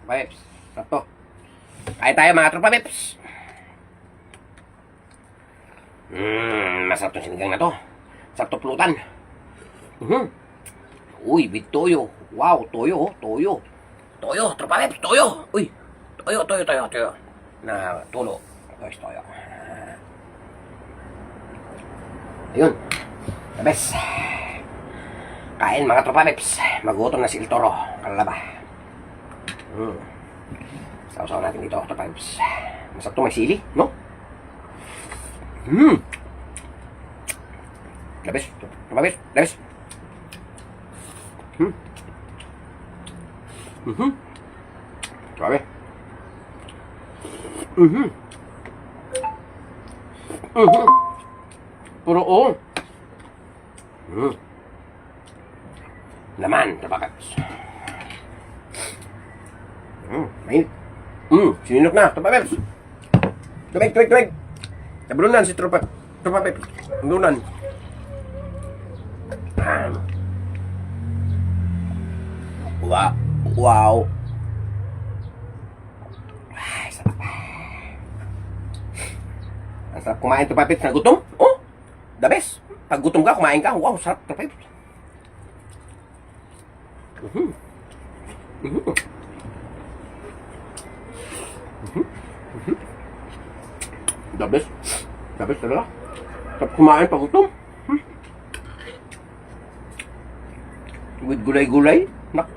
Tropa Peps. Sarap to. Kain tayo mga Tropa Peps. Masarap tong sinigang na to. Sarap to pulutan. Uy, with toyo. Wow, toyo, toyo. Toyo, Tropa Peps, toyo. Uy, toyo. Na tulo. Guys, toyo. Ayun. The best. Kain mga Tropa Peps. Magutom na si El Toro. Kalaba. Sausaw natin dito, Tropa Peps. Masarap to, may sili, no? The best. Tropa Peps, the best. Grabe. Puro o. Laman, Tropa Peps. Mainit. Sininok na, Tropa Peps. Tumig. Nabulunan si Tropa Peps. Nabulunan. Wow. Ay, sarap. Ang sarap kumain, Tropa Peps. Nagutom? Oh, the best. Pag gutom ka, kumain ka. Wow, sarap, Tropa Peps. The best. The best talaga. Sarap kumain pag gutom. With gulay-gulay. Nak.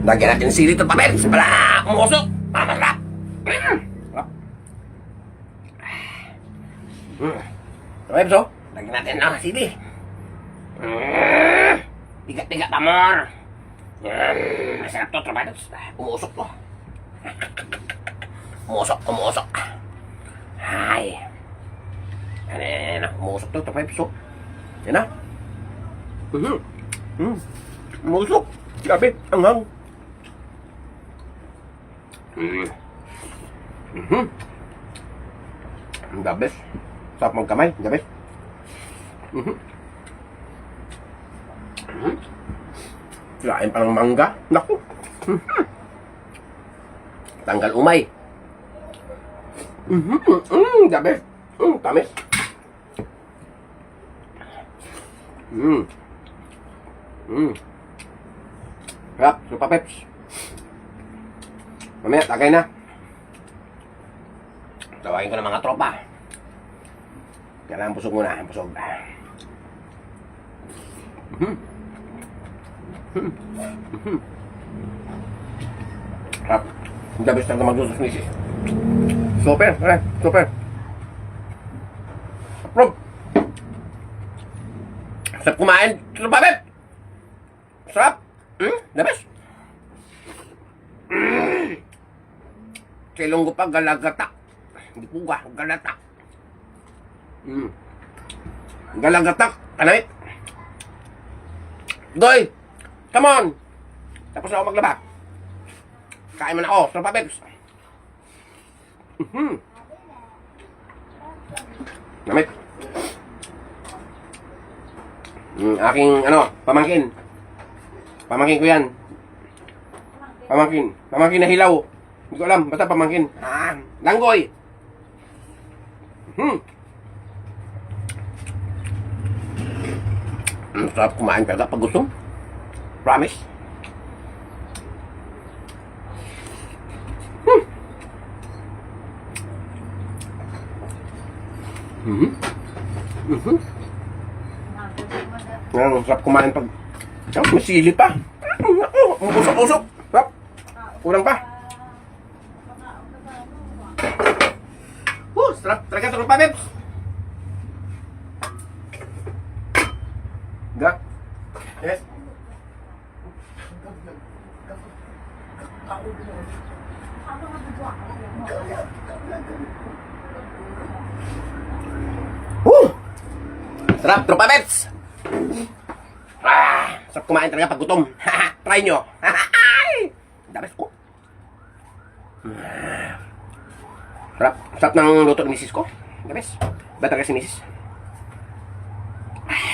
Lagyan natin sili ito, Tropa Peps. Para umusok. Masarap. Tropa Peps, oh. Lagyan natin ang sili. Tiga-tiga, tamor. Masarap to, Tropa Peps. Umusok to. Umusok. Ay. Yan na. Umusok to, Tropa Peps, oh. Yan na. Umusok. Grabe, anghang. The best. Sarap magkamay, the best. Kain pa ng mangga. Naku. Tanggal umay. The best. Tamis. Sarap, Tropa Peps. Mamaya, tagay na. Tawagin ko ng mga tropa. Kailangan busog muna, busog. Sarap. Ang dabis lang na magsususnis eh. Super, super. Approve. Sarap kumain, Tropa Peps. Sarap. Dabis. Silunggo pa, galagatak. Hindi po ga, galagatak. Galagatak, kanait. Goy, come on. Tapos na ako maglaba. Kain mo na ako, Tropa Peps. Namit. Aking, pamangkin. Pamangkin ko yan. Pamangkin na hilaw. Hindi ko alam, basta pamangkin. Langgoy. Sarap kumain talaga pag gusto. Promise. Sarap kumain pag may sili pa. Usok. Sarap. Kurang pa. Sarap talaga, Tropa Peps. Gak. Yes. Sarap, Tropa Peps. Sarap kumain talaga pag gutom. Try nyo. Dabes ko. Sarap. Sarap ng luto ng misis ko. Dabes. Ba talaga si misis?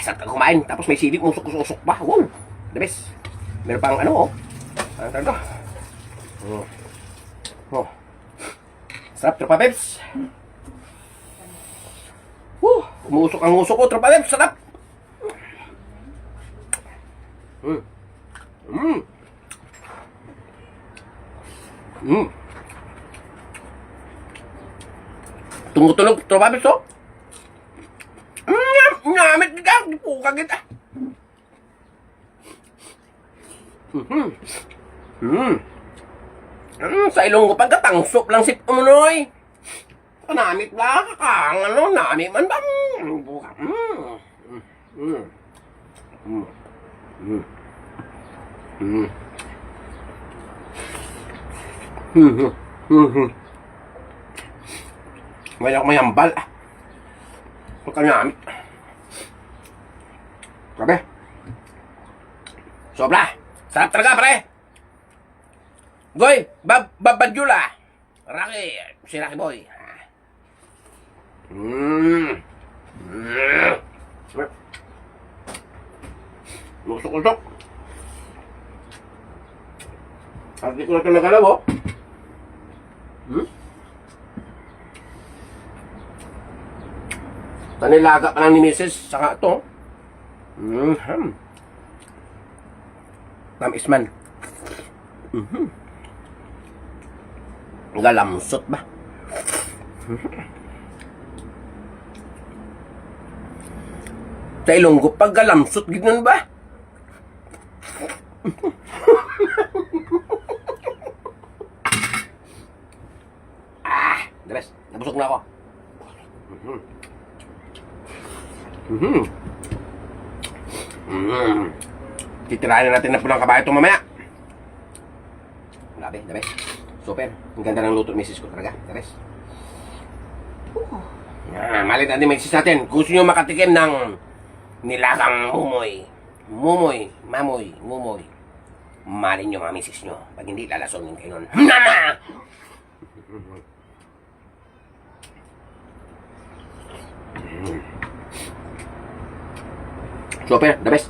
Sarap talaga kumain. Tapos may sili. Usok-usok pa. Wow. Dabes. Meron pang ano, oh. Ano talaga? Oh. Sarap, tropa peps. Umusok ang usok ko, tropa peps. Sarap. Tumutunog, tropa peps, oh. Ngamit kita. Puka kita. Sa ilong ko pagkatangsop lang si Umunoy. Namit ba? Ano, namit man ba? Buka. Ngayon ako may hambal. Huwag namit. Grabe. Sobra. Sarap talaga, pre. Goy, Babadjula. Rocky, si Rocky Boy. Lusok-lusok. At di ko na ito nagalaw, oh. Tanilaga pa lang ni Mrs. Saka ito. Tamis man. Galamsot ba? Sa Ilonggo, pag galamsot, gano'n ba? Debes, nabusog na ako. Titirahin na natin na pulang kabayo ito mamaya. Grabe, Debes. Super. Ang ganda ng luto misis ko talaga. Debes. Malit natin misis natin. Gusto nyo makatikim ng nilagang mumoy. Mumoy. Malin nyo mga misis nyo. Pag hindi, lalasonin kayo nun. Nana! Super, the best.